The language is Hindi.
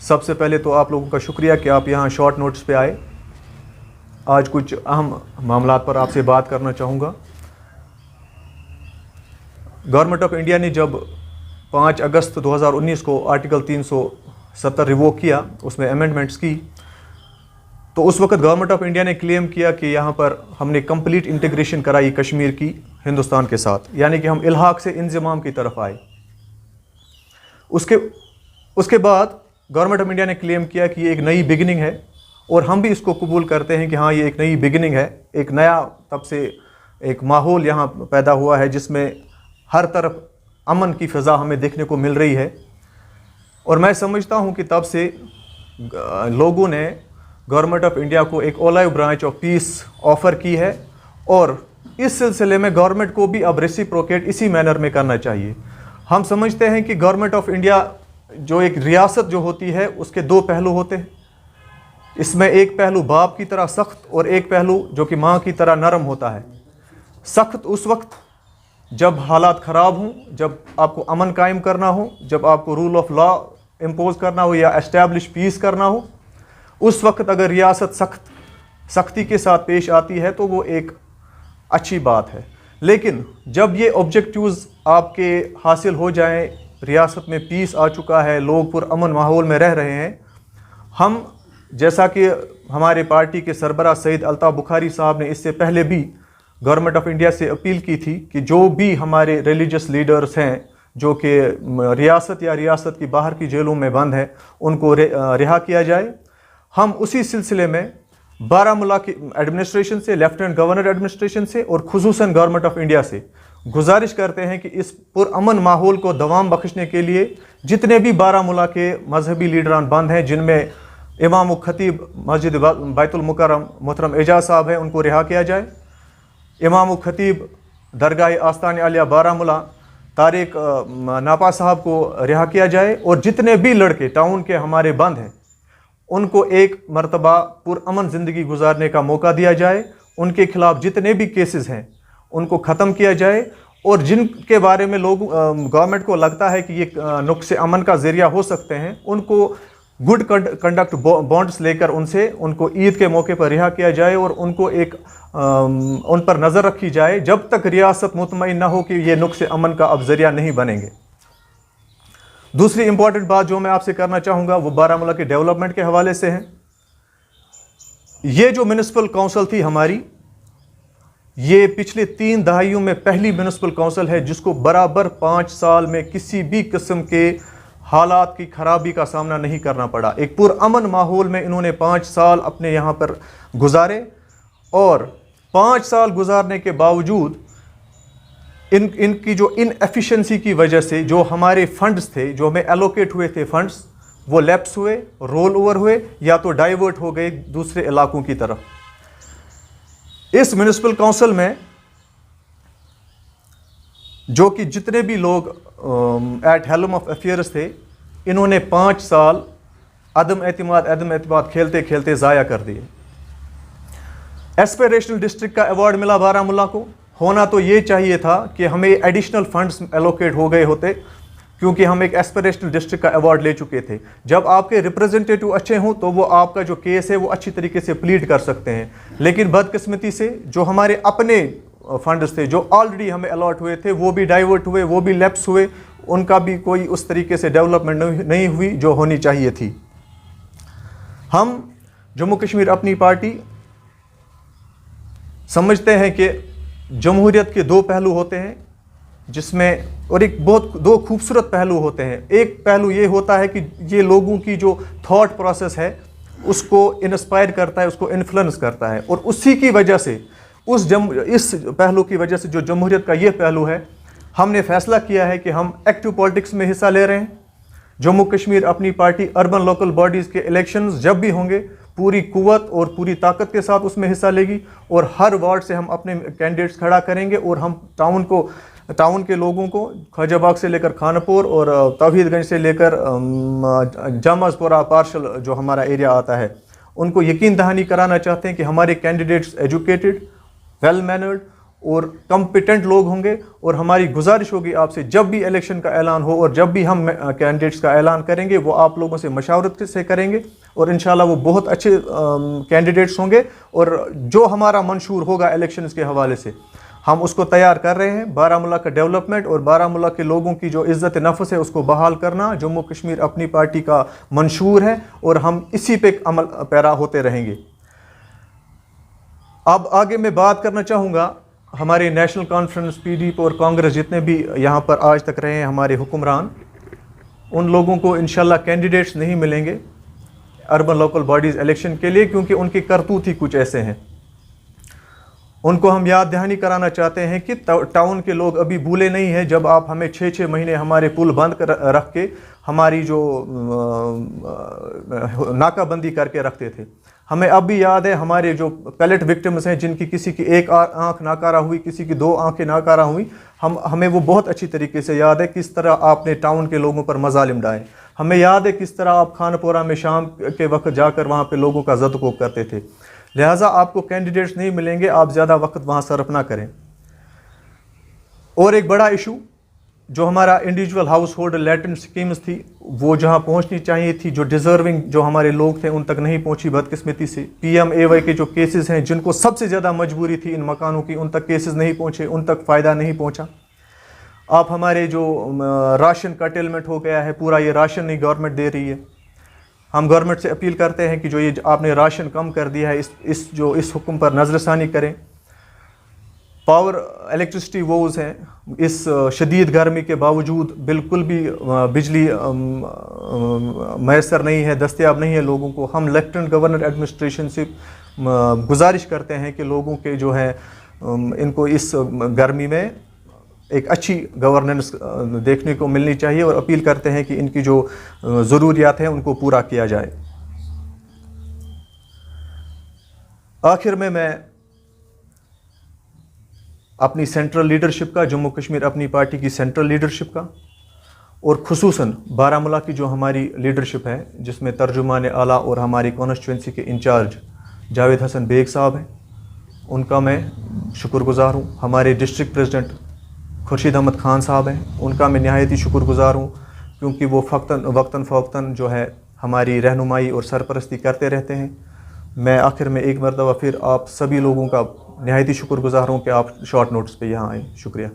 सबसे पहले तो आप लोगों का शुक्रिया कि आप यहाँ शॉर्ट नोटिस पे आए। आज कुछ अहम मामलात पर आपसे बात करना चाहूँगा। गवर्नमेंट ऑफ इंडिया ने जब 5 अगस्त 2019 को आर्टिकल 370 रिवोक किया, उसमें अमेंडमेंट्स की, तो उस वक्त गवर्नमेंट ऑफ इंडिया ने क्लेम किया कि यहाँ पर हमने कंप्लीट इंटीग्रेशन कराई कश्मीर की हिंदुस्तान के साथ, यानी कि हम इल्हाक से इंज़माम की तरफ आए। उसके बाद गवर्नमेंट ऑफ इंडिया ने क्लेम किया कि ये एक नई बिगिनिंग है, और हम भी इसको कबूल करते हैं कि हाँ, ये एक नई बिगिनिंग है। एक नया तब से एक माहौल यहाँ पैदा हुआ है जिसमें हर तरफ अमन की फ़िज़ा हमें देखने को मिल रही है। और मैं समझता हूँ कि तब से लोगों ने गवर्नमेंट ऑफ इंडिया को एक ओलाइव ब्रांच ऑफ पीस ऑफ़र की है, और इस सिलसिले में गवर्नमेंट को भी अब रेसिप्रोकेट इसी मैनर में करना चाहिए। हम समझते हैं कि गवर्नमेंट ऑफ इंडिया जो एक रियासत जो होती है उसके दो पहलू होते हैं। इसमें एक पहलू बाप की तरह सख्त और एक पहलू जो कि माँ की तरह नरम होता है। सख्त उस वक्त जब हालात ख़राब हों, जब आपको अमन कायम करना हो, जब आपको रूल ऑफ लॉ इम्पोज करना हो या एस्टैब्लिश पीस करना हो, उस वक्त अगर रियासत सख्ती के साथ पेश आती है तो वो एक अच्छी बात है। लेकिन जब ये ऑब्जेक्टिव्स आपके हासिल हो जाएं, रियासत में पीस आ चुका है, लोग पुरअमन माहौल में रह रहे हैं, हम जैसा कि हमारे पार्टी के सरबराह सईद अल्ताफ़ बुखारी साहब ने इससे पहले भी गवर्नमेंट ऑफ इंडिया से अपील की थी कि जो भी हमारे रिलीजियस लीडर्स हैं जो कि रियासत या रियासत की बाहर की जेलों में बंद हैं, उनको रिहा किया जाए। हम उसी सिलसिले में बारामूला की एडमिनिस्ट्रेशन से, लेफ्टिनेंट गवर्नर एडमिनिस्ट्रेशन से और खुसूसन गवर्नमेंट ऑफ इंडिया से गुजारिश करते हैं कि इस पुरअमन माहौल को दवाम बख्शने के लिए जितने भी बारामूला के मजहबी लीडरान बंद हैं, जिनमें इमाम खतीब मस्जिद बैतुल मुकर्रम मोहतरम एजाज साहब हैं, उनको रिहा किया जाए। इमाम खतीब दरगाह आस्तान आलिया बारामूला तारिक नापा साहब को रिहा किया जाए, और जितने भी लड़के टाउन के हमारे बंद हैं उनको एक मरतबा पुरअमन ज़िंदगी गुजारने का मौका दिया जाए। उनके खिलाफ जितने भी केसेस हैं उनको ख़त्म किया जाए, और जिनके बारे में लोग गवर्नमेंट को लगता है कि ये नुक्से अमन का ज़रिया हो सकते हैं, उनको गुड कंडक्ट बॉन्ड्स लेकर उनको ईद के मौके पर रिहा किया जाए, और उनको उन पर नज़र रखी जाए जब तक रियासत मुतमईन ना हो कि ये नुक्से अमन का अब ज़रिया नहीं बनेंगे। दूसरी इंपॉर्टेंट बात जो मैं आपसे करना चाहूँगा वो बारामूला के डेवलपमेंट के हवाले से है। ये जो म्यूनिसिपल काउंसिल थी हमारी, ये पिछले 3 दहाइयों में पहली म्यूनिसिपल काउंसिल है जिसको बराबर 5 साल में किसी भी किस्म के हालात की खराबी का सामना नहीं करना पड़ा। एक पुरअमन माहौल में इन्होंने 5 साल अपने यहाँ पर गुजारे, और 5 साल गुजारने के बावजूद इनकी जो इनएफिशिएंसी की वजह से जो हमारे फंड्स थे, जो हमें एलोकेट हुए थे फंड्स, वो लैप्स हुए, रोल ओवर हुए, या तो डाइवर्ट हो गए दूसरे इलाकों की तरफ। इस म्यूनिसिपल काउंसिल में जो कि जितने भी लोग एट हेलम ऑफ अफेयर्स थे, इन्होंने 5 साल अदम एतमाद खेलते खेलते ज़ाया कर दिए। एस्पिरेशनल डिस्ट्रिक्ट का अवार्ड मिला बारामूला को। होना तो ये चाहिए था कि हमें एडिशनल फंड्स एलोकेट हो गए होते, क्योंकि हम एक एस्पिरेशनल डिस्ट्रिक्ट का अवार्ड ले चुके थे। जब आपके रिप्रेजेंटेटिव अच्छे हों तो वो आपका जो केस है वो अच्छी तरीके से प्लीड कर सकते हैं, लेकिन बदकिस्मती से जो हमारे अपने फंड्स थे जो ऑलरेडी हमें अलॉट हुए थे वो भी डाइवर्ट हुए, वो भी लैप्स हुए, उनका भी कोई उस तरीके से डेवलपमेंट नहीं हुई जो होनी चाहिए थी। हम जम्मू कश्मीर अपनी पार्टी समझते हैं कि जमहूरियत के 2 पहलू होते हैं, जिसमें और एक बहुत 2 खूबसूरत पहलू होते हैं। एक पहलू ये होता है कि ये लोगों की जो थॉट प्रोसेस है उसको इंस्पायर करता है, उसको इन्फ्लुएंस करता है, और उसी की वजह से इस पहलू की वजह से जो जमहूरियत का ये पहलू है, हमने फैसला किया है कि हम एक्टिव पॉलिटिक्स में हिस्सा ले रहे हैं। जम्मू कश्मीर अपनी पार्टी अर्बन लोकल बॉडीज़ के इलेक्शंस जब भी होंगे पूरी कुव्वत और पूरी ताकत के साथ उसमें हिस्सा लेगी, और हर वार्ड से हम अपने कैंडिडेट्स खड़ा करेंगे, और हम टाउन के लोगों को ख्वाजाबाग से लेकर खानपुर और तौहीदगंज से लेकर जामसपुरा पार्शल जो हमारा एरिया आता है, उनको यकीन दहानी कराना चाहते हैं कि हमारे कैंडिडेट्स एजुकेटेड, वेल मैनर्ड और कम्पिटेंट लोग होंगे। और हमारी गुजारिश होगी आपसे, जब भी इलेक्शन का ऐलान हो और जब भी हम कैंडिडेट्स का ऐलान करेंगे, वो आप लोगों से मशावरत से करेंगे और इंशाल्लाह वो बहुत अच्छे कैंडिडेट्स होंगे। और जो हमारा मंशूर होगा इलेक्शन के हवाले से, हम उसको तैयार कर रहे हैं। बारामूला का डेवलपमेंट और बारामूला के लोगों की जो इज़्ज़त नफ्स है उसको बहाल करना जम्मू कश्मीर अपनी पार्टी का मंशूर है और हम इसी पे अमल पैरा होते रहेंगे। अब आगे मैं बात करना चाहूँगा, हमारे नेशनल कॉन्फ्रेंस, पीडीपी और कांग्रेस जितने भी यहाँ पर आज तक रहे हैं हमारे हुक्मरान, उन लोगों को इंशाल्लाह कैंडिडेट्स नहीं मिलेंगे अर्बन लोकल बॉडीज़ इलेक्शन के लिए, क्योंकि उनकी करतूत ही कुछ ऐसे हैं। उनको हम याद दहानी कराना चाहते हैं कि टाउन के लोग अभी भूले नहीं हैं जब आप हमें 6-6 महीने हमारे पुल बंद रख के हमारी जो नाकाबंदी करके रखते थे। हमें अब भी याद है हमारे जो पैलेट विक्टिम्स हैं, जिनकी किसी की एक आंख नाकारा हुई, किसी की 2 आंखें नाकारा हुई, हमें वो बहुत अच्छी तरीके से याद है किस तरह आपने टाउन के लोगों पर मजालिम डाले। हमें याद है किस तरह आप खानपुरा में शाम के वक्त जाकर वहाँ पे लोगों का ज़द-कोब करते थे। लिहाजा आपको कैंडिडेट्स नहीं मिलेंगे, आप ज़्यादा वक्त वहाँ सर्फ ना करें। और एक बड़ा इशू जो हमारा individual house hold latent schemes थी, वो जहाँ पहुँचनी चाहिए थी, जो डिज़र्विंग जो हमारे लोग थे उन तक नहीं पहुँची बदकिस्मती से। PMAY के जो केसेस हैं, जिनको सबसे ज़्यादा मजबूरी थी इन मकानों की, उन तक केसेस नहीं पहुँचे, उन तक फ़ायदा नहीं पहुँचा। आप हमारे जो राशन कटेलमेंट हो गया है पूरा, ये राशन नहीं गवर्नमेंट दे रही है। हम गवर्नमेंट से अपील करते हैं कि जो ये आपने राशन कम कर दिया है, इस हुक्म पर नज़रसानी करें। पावर इलेक्ट्रिसिटी वोज़ हैं, इस शदीद गर्मी के बावजूद बिल्कुल भी बिजली मैसर नहीं है, दस्तयाब नहीं है लोगों को। हम लेफ्टिनेंट गवर्नर एडमिनिस्ट्रेशन से गुजारिश करते हैं कि लोगों के जो है इनको इस गर्मी में एक अच्छी गवर्नेंस देखने को मिलनी चाहिए और अपील करते हैं कि इनकी जो ज़रूरियात हैं उनको पूरा किया जाए। आखिर में मैं अपनी सेंट्रल लीडरशिप का, जम्मू कश्मीर अपनी पार्टी की सेंट्रल लीडरशिप का, और ख़ुसूसन बारामूला की जो हमारी लीडरशिप है, जिसमें तर्जुमान आला और हमारी कॉन्स्टिट्यूंसी के इंचार्ज जावेद हसन बेग साहब हैं, उनका मैं शुक्रगुज़ार हूँ। हमारे डिस्ट्रिक्ट प्रेसिडेंट खुर्शीद अहमद खान साहब हैं, उनका मैं नहायत ही शुक्रगुज़ार हूँ, क्योंकि वो वक्तन फ़वक्तन जो है हमारी रहनुमाई और सरपरस्ती करते रहते हैं। मैं आखिर में एक मरतबा फिर आप सभी लोगों का नहायत ही शुक्रगुज़ार हूँ कि आप शॉर्ट नोटिस पे यहाँ आए। शुक्रिया।